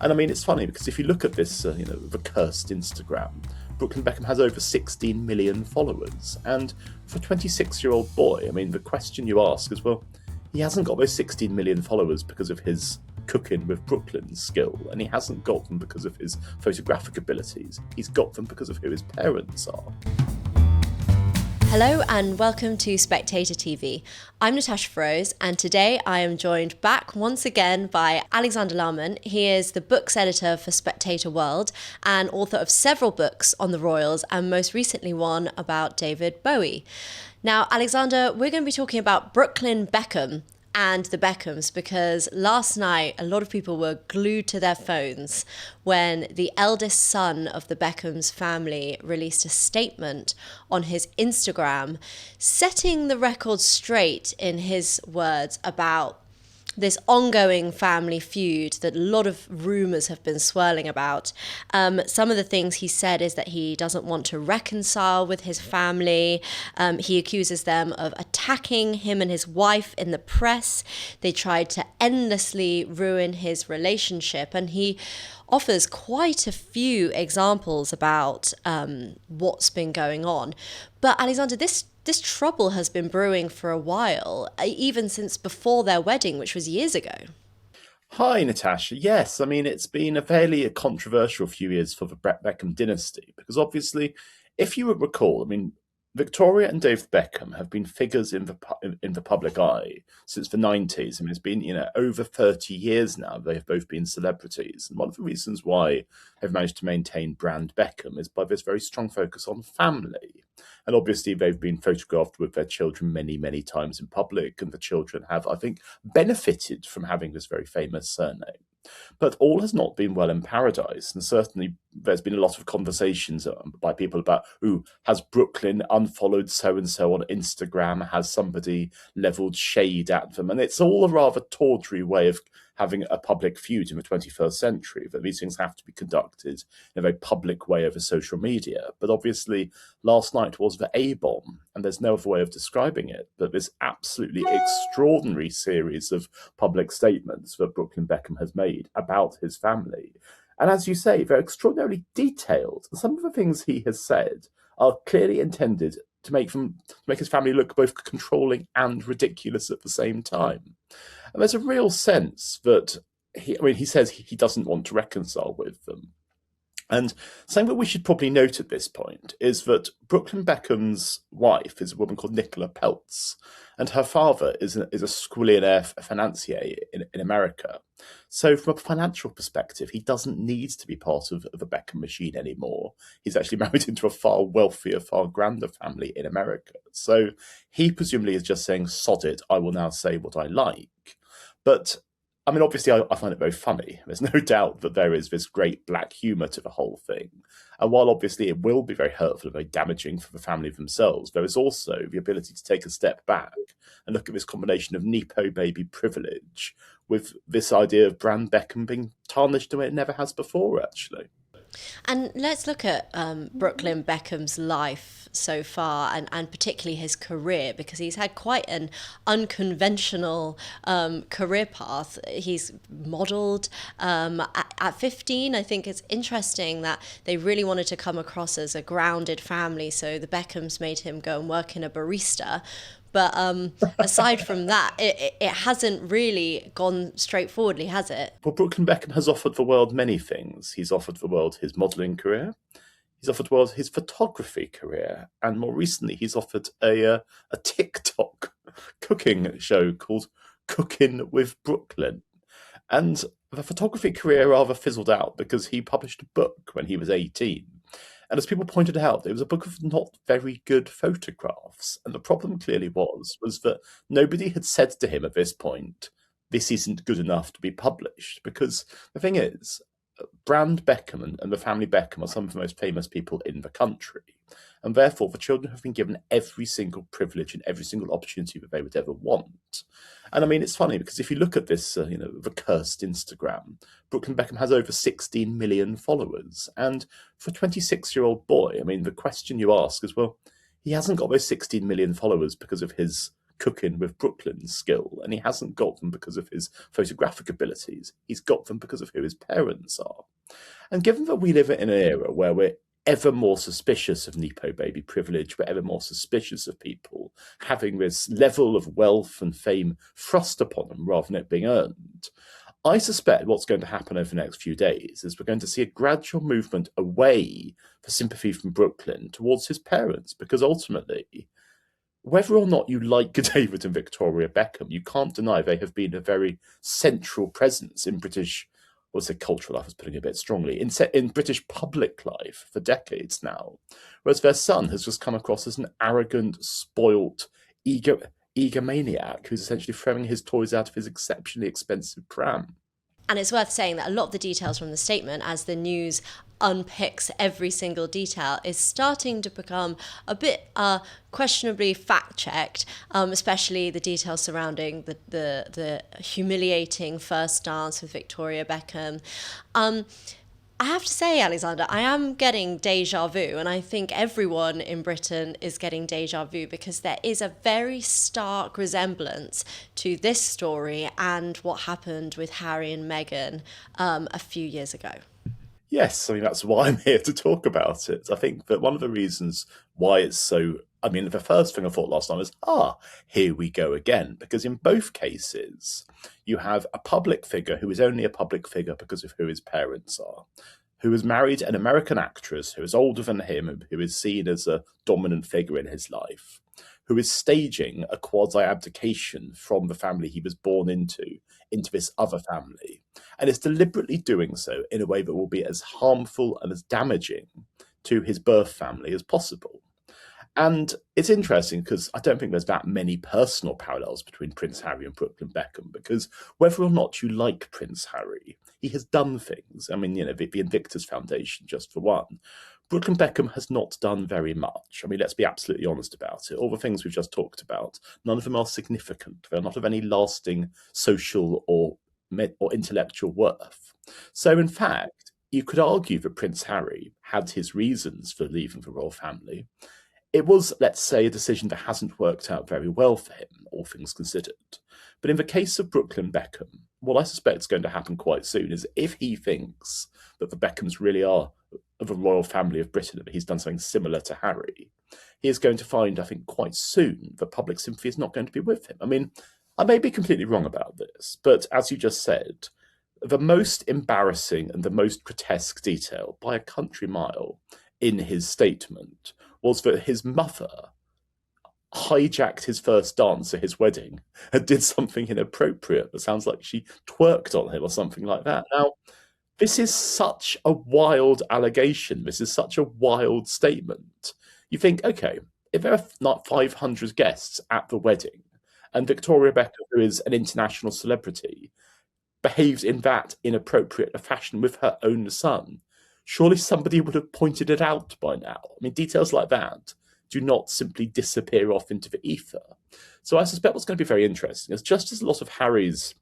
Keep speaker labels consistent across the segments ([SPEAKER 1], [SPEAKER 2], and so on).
[SPEAKER 1] And I mean, it's funny because if you look at this, the cursed Instagram, Brooklyn Beckham has over 16 million followers. And for a 26-year-old boy, I mean, the question you ask is, well, he hasn't got those 16 million followers because of his cooking with Brooklyn skill, and he hasn't got them because of his photographic abilities. He's got them because of who his parents are.
[SPEAKER 2] Hello and welcome to Spectator TV. I'm Natasha Feroze, and today I am joined back once again by Alexander Larman. He is the books editor for Spectator World and author of several books on the royals, and most recently one about David Bowie. Now, Alexander, we're going to be talking about Brooklyn Beckham and the Beckhams, because last night a lot of people were glued to their phones when the eldest son of the Beckhams family released a statement on his Instagram, setting the record straight, in his words, about this ongoing family feud that a lot of rumours have been swirling about. Some of the things he said is that he doesn't want to reconcile with his family. He accuses them of attacking him and his wife in the press. They tried to endlessly ruin his relationship, and he offers quite a few examples about what's been going on. But Alexander, this trouble has been brewing for a while, even since before their wedding, which was years ago.
[SPEAKER 1] Hi, Natasha. Yes, I mean, it's been a fairly controversial few years for the Beckham dynasty, because obviously, if you would recall, I mean, Victoria and David Beckham have been figures in the public eye since the 90s. I mean, it's been, over 30 years now. They have both been celebrities. And one of the reasons why they've managed to maintain Brand Beckham is by this very strong focus on family. And obviously, they've been photographed with their children many, many times in public. And the children have, I think, benefited from having this very famous surname. But all has not been well in paradise, and certainly there's been a lot of conversations by people about, has Brooklyn unfollowed so-and-so on Instagram? Has somebody levelled shade at them? And it's all a rather tawdry way of having a public feud in the 21st century, that these things have to be conducted in a very public way over social media. But obviously, last night was the A-bomb, and there's no other way of describing it, but this absolutely extraordinary series of public statements that Brooklyn Beckham has made about his family. And as you say, they're extraordinarily detailed. Some of the things he has said are clearly intended to make his family look both controlling and ridiculous at the same time. And there's a real sense that he says he doesn't want to reconcile with them. And something that we should probably note at this point is that Brooklyn Beckham's wife is a woman called Nicola Peltz, and her father is a squillionaire financier in America. So from a financial perspective, he doesn't need to be part of the Beckham machine anymore. He's actually married into a far wealthier, far grander family in America. So he presumably is just saying, sod it, I will now say what I like. But I mean, obviously, I find it very funny. There's no doubt that there is this great black humour to the whole thing. And while obviously it will be very hurtful and very damaging for the family themselves, there is also the ability to take a step back and look at this combination of Nepo baby privilege with this idea of Brand Beckham being tarnished in a way it never has before, actually.
[SPEAKER 2] And let's look at Brooklyn Beckham's life so far, and particularly his career, because he's had quite an unconventional career path. He's modelled at 15. I think it's interesting that they really wanted to come across as a grounded family, so the Beckhams made him go and work in a barista. But aside from that, it hasn't really gone straightforwardly, has it?
[SPEAKER 1] Well, Brooklyn Beckham has offered the world many things. He's offered the world his modelling career. He's offered the world his photography career. And more recently, he's offered a TikTok cooking show called Cooking with Brooklyn. And the photography career rather fizzled out because he published a book when he was 18. And as people pointed out, it was a book of not very good photographs. And the problem clearly was that nobody had said to him at this point, this isn't good enough to be published. Because the thing is, Brand Beckham and the family Beckham are some of the most famous people in the country. And therefore, the children have been given every single privilege and every single opportunity that they would ever want. And I mean, it's funny because if you look at this, the cursed Instagram, Brooklyn Beckham has over 16 million followers. And for a 26-year-old boy, I mean, the question you ask is, well, he hasn't got those 16 million followers because of his cooking with Brooklyn's skill, and he hasn't got them because of his photographic abilities. He's got them because of who his parents are. And given that we live in an era where we're ever more suspicious of Nepo baby privilege, we're ever more suspicious of people having this level of wealth and fame thrust upon them rather than it being earned, I suspect what's going to happen over the next few days is we're going to see a gradual movement away for sympathy from Brooklyn towards his parents, because ultimately, whether or not you like David and Victoria Beckham, you can't deny they have been a very central presence in British, I would say cultural life, is putting it a bit strongly, in British public life for decades now. Whereas their son has just come across as an arrogant, spoilt, egomaniac who's essentially throwing his toys out of his exceptionally expensive pram.
[SPEAKER 2] And it's worth saying that a lot of the details from the statement, as the news unpicks every single detail, is starting to become a bit questionably fact-checked, especially the details surrounding the humiliating first dance with Victoria Beckham. I have to say, Alexander, I am getting deja vu, and I think everyone in Britain is getting deja vu, because there is a very stark resemblance to this story and what happened with Harry and Meghan a few years ago.
[SPEAKER 1] Yes, I mean, that's why I'm here to talk about it. I think that one of the reasons why it's so. I mean, the first thing I thought last time was, here we go again. Because in both cases, you have a public figure who is only a public figure because of who his parents are, who has married an American actress who is older than him, who is seen as a dominant figure in his life, who is staging a quasi abdication from the family he was born into this other family, and is deliberately doing so in a way that will be as harmful and as damaging to his birth family as possible. And it's interesting because I don't think there's that many personal parallels between Prince Harry and Brooklyn Beckham, because whether or not you like Prince Harry, he has done things. I mean, the Invictus Foundation, just for one. Brooklyn Beckham has not done very much. I mean, let's be absolutely honest about it. All the things we've just talked about, none of them are significant. They're not of any lasting social or intellectual worth. So, in fact, you could argue that Prince Harry had his reasons for leaving the royal family. It was, let's say, a decision that hasn't worked out very well for him, all things considered. But in the case of Brooklyn Beckham, what I suspect is going to happen quite soon is if he thinks that the Beckhams really are of a royal family of Britain, and that he's done something similar to Harry, he is going to find, I think, quite soon that public sympathy is not going to be with him. I mean, I may be completely wrong about this, but as you just said, the most embarrassing and the most grotesque detail by a country mile in his statement was that his mother hijacked his first dance at his wedding and did something inappropriate. It sounds like she twerked on him or something like that. Now, this is such a wild allegation. This is such a wild statement. You think, okay, if there are not 500 guests at the wedding and Victoria Beckham, who is an international celebrity, behaves in that inappropriate a fashion with her own son, surely somebody would have pointed it out by now. I mean, details like that do not simply disappear off into the ether. So I suspect what's going to be very interesting is, just as a lot of Harry's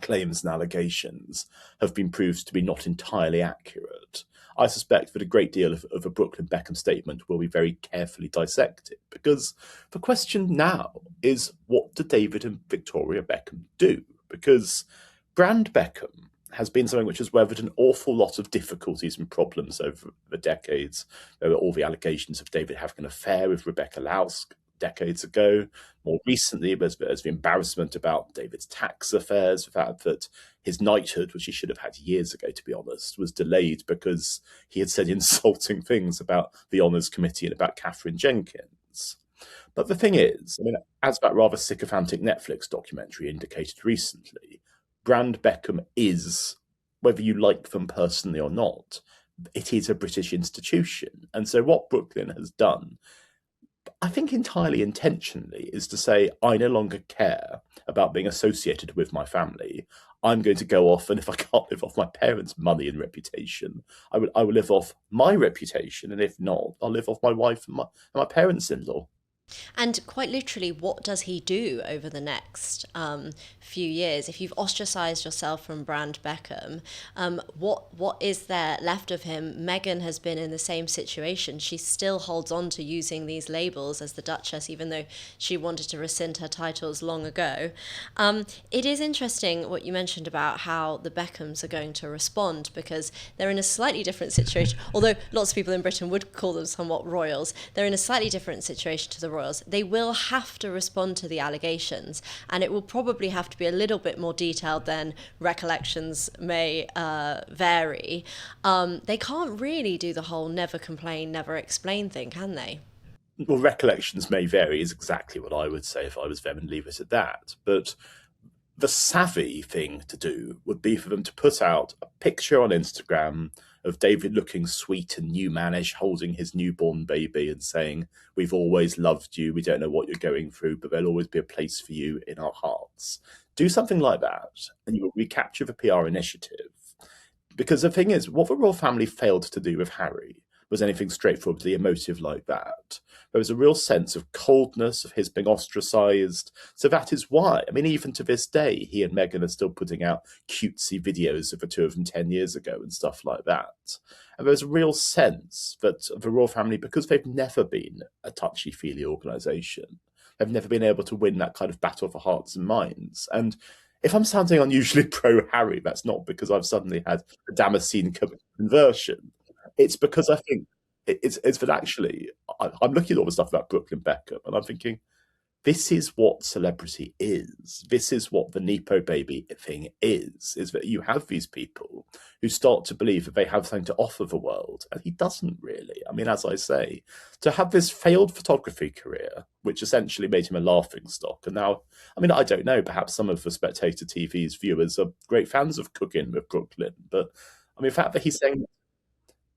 [SPEAKER 1] claims and allegations have been proved to be not entirely accurate, I suspect that a great deal of a Brooklyn Beckham statement will be very carefully dissected, because the question now is, what do David and Victoria Beckham do? Because Brand Beckham has been something which has weathered an awful lot of difficulties and problems over the decades. There were all the allegations of David having an affair with Rebecca Laus decades ago. More recently, there's the embarrassment about David's tax affairs, the fact that his knighthood, which he should have had years ago, to be honest, was delayed because he had said insulting things about the Honours Committee and about Catherine Jenkins. But the thing is, I mean, as that rather sycophantic Netflix documentary indicated recently, Brand Beckham is, whether you like them personally or not, it is a British institution. And so what Brooklyn has done, I think entirely intentionally, is to say, I no longer care about being associated with my family. I'm going to go off, and if I can't live off my parents' money and reputation, I will live off my reputation, and if not, I'll live off my wife and my parents-in-law.
[SPEAKER 2] And quite literally, what does he do over the next few years? If you've ostracized yourself from Brand Beckham, what is there left of him? Meghan has been in the same situation. She still holds on to using these labels as the Duchess, even though she wanted to rescind her titles long ago. It is interesting what you mentioned about how the Beckhams are going to respond, because they're in a slightly different situation. Although lots of people in Britain would call them somewhat royals, they're in a slightly different situation to the royals. They will have to respond to the allegations, and it will probably have to be a little bit more detailed than recollections may vary. They can't really do the whole never complain, never explain thing, can they?
[SPEAKER 1] Well, recollections may vary is exactly what I would say if I was them, and leave it at that. But the savvy thing to do would be for them to put out a picture on Instagram of David looking sweet and new mannish, holding his newborn baby and saying, "We've always loved you. We don't know what you're going through, but there'll always be a place for you in our hearts." Do something like that, and you will recapture the PR initiative. Because the thing is, what the royal family failed to do with Harry was anything straightforwardly emotive like that. There was a real sense of coldness, of his being ostracised. So that is why, I mean, even to this day, he and Meghan are still putting out cutesy videos of the two of them 10 years ago and stuff like that. And there's a real sense that the royal family, because they've never been a touchy-feely organisation, they've never been able to win that kind of battle for hearts and minds. And if I'm sounding unusually pro-Harry, that's not because I've suddenly had a Damascene conversion. It's because I think it's that actually I'm looking at all the stuff about Brooklyn Beckham, and I'm thinking, this is what celebrity is. This is what the Nepo baby thing is that you have these people who start to believe that they have something to offer the world, and he doesn't really. I mean, as I say, to have this failed photography career, which essentially made him a laughing stock, and now, I mean, I don't know, perhaps some of the Spectator TV's viewers are great fans of cooking with Brooklyn, but I mean, the fact that he's saying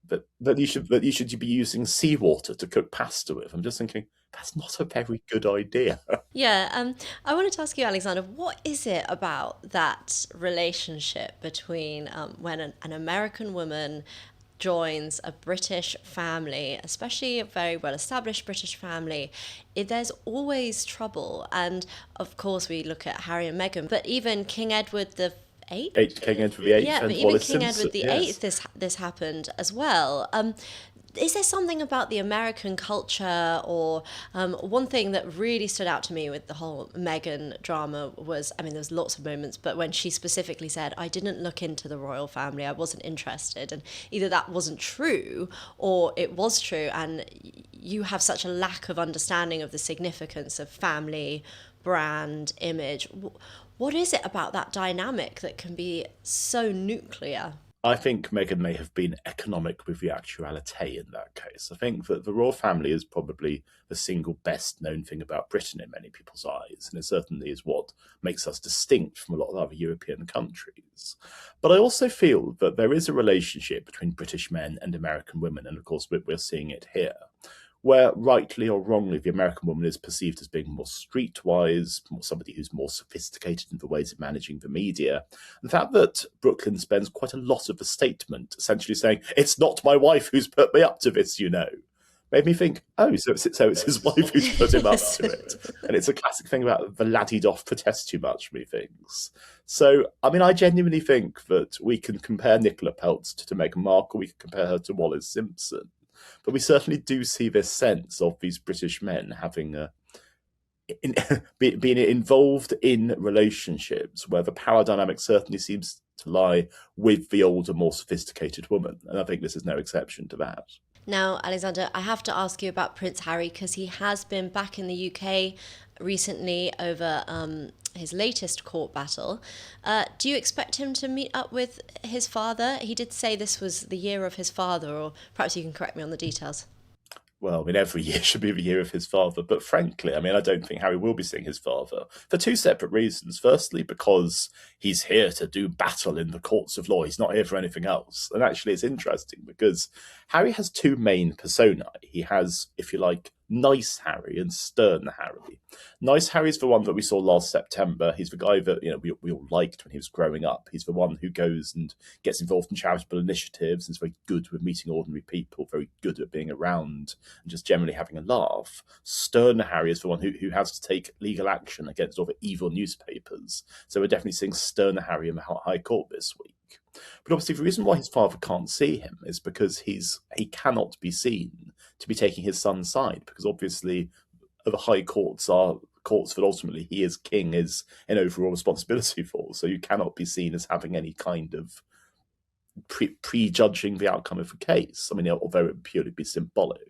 [SPEAKER 1] that you should be using seawater to cook pasta with. I'm just thinking that's not a very good idea.
[SPEAKER 2] Yeah, I wanted to ask you, Alexander, what is it about that relationship between when an American woman joins a British family, especially a very well established British family, there's always trouble. And of course, we look at Harry and Meghan, but even King Edward the Eighth.
[SPEAKER 1] King Edward VIII
[SPEAKER 2] Yeah, but
[SPEAKER 1] and
[SPEAKER 2] even
[SPEAKER 1] Wallace
[SPEAKER 2] King
[SPEAKER 1] Simpson.
[SPEAKER 2] Edward the
[SPEAKER 1] Yes.
[SPEAKER 2] Eighth, this happened as well. Is there something about the American culture, or one thing that really stood out to me with the whole Meghan drama was, I mean, there's lots of moments, but when she specifically said, "I didn't look into the royal family, I wasn't interested," and either that wasn't true or it was true, and you have such a lack of understanding of the significance of family, brand, image. What is it about that dynamic that can be so nuclear?
[SPEAKER 1] I think Meghan may have been economic with the actuality in that case. I think that the royal family is probably the single best known thing about Britain in many people's eyes, and it certainly is what makes us distinct from a lot of other European countries. But I also feel that there is a relationship between British men and American women, and of course we're seeing it here, where rightly or wrongly the American woman is perceived as being more streetwise, somebody who's more sophisticated in the ways of managing the media. And the fact that Brooklyn spends quite a lot of the statement essentially saying, "It's not my wife who's put me up to this, you know," made me think, oh, so it's his wife who's put him up
[SPEAKER 2] Yes.
[SPEAKER 1] to it. And it's a classic thing about the laddie doth protest too much, methinks. So, I mean, I genuinely think that we can compare Nicola Peltz to Meghan Markle, we can compare her to Wallace Simpson. But we certainly do see this sense of these British men having being involved in relationships where the power dynamic certainly seems to lie with the older, more sophisticated woman. And I think this is no exception to that.
[SPEAKER 2] Now, Alexander, I have to ask you about Prince Harry, because he has been back in the UK recently over his latest court battle. Do you expect him to meet up with his father? He did say this was the year of his father, or perhaps you can correct me on the details.
[SPEAKER 1] Well, I mean, every year should be the year of his father. But frankly, I mean, I don't think Harry will be seeing his father for two separate reasons. Firstly, because he's here to do battle in the courts of law. He's not here for anything else. And actually, it's interesting because Harry has two main personae. He has, if you like, Nice Harry and Stern Harry. Nice Harry's the one that we saw last September. He's the guy that we all liked when he was growing up. He's the one who goes and gets involved in charitable initiatives and is very good with meeting ordinary people, very good at being around and just generally having a laugh. Stern Harry is the one who has to take legal action against all the evil newspapers. So we're definitely seeing Stern Harry in the High Court this week. But obviously, the reason why his father can't see him is because he cannot be seen to be taking his son's side, because obviously the high courts are courts that ultimately he as king is in overall responsibility for. So you cannot be seen as having any kind of prejudging the outcome of the case. I mean, although it would purely be symbolic.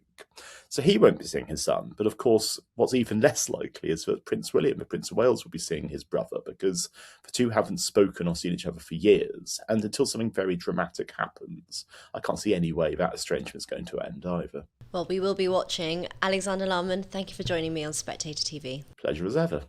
[SPEAKER 1] So he won't be seeing his son. But of course, what's even less likely is that Prince William, the Prince of Wales, will be seeing his brother, because the two haven't spoken or seen each other for years. And until something very dramatic happens, I can't see any way that estrangement's going to end either.
[SPEAKER 2] Well, we will be watching. Alexander Larman, thank you for joining me on Spectator TV.
[SPEAKER 1] Pleasure as ever.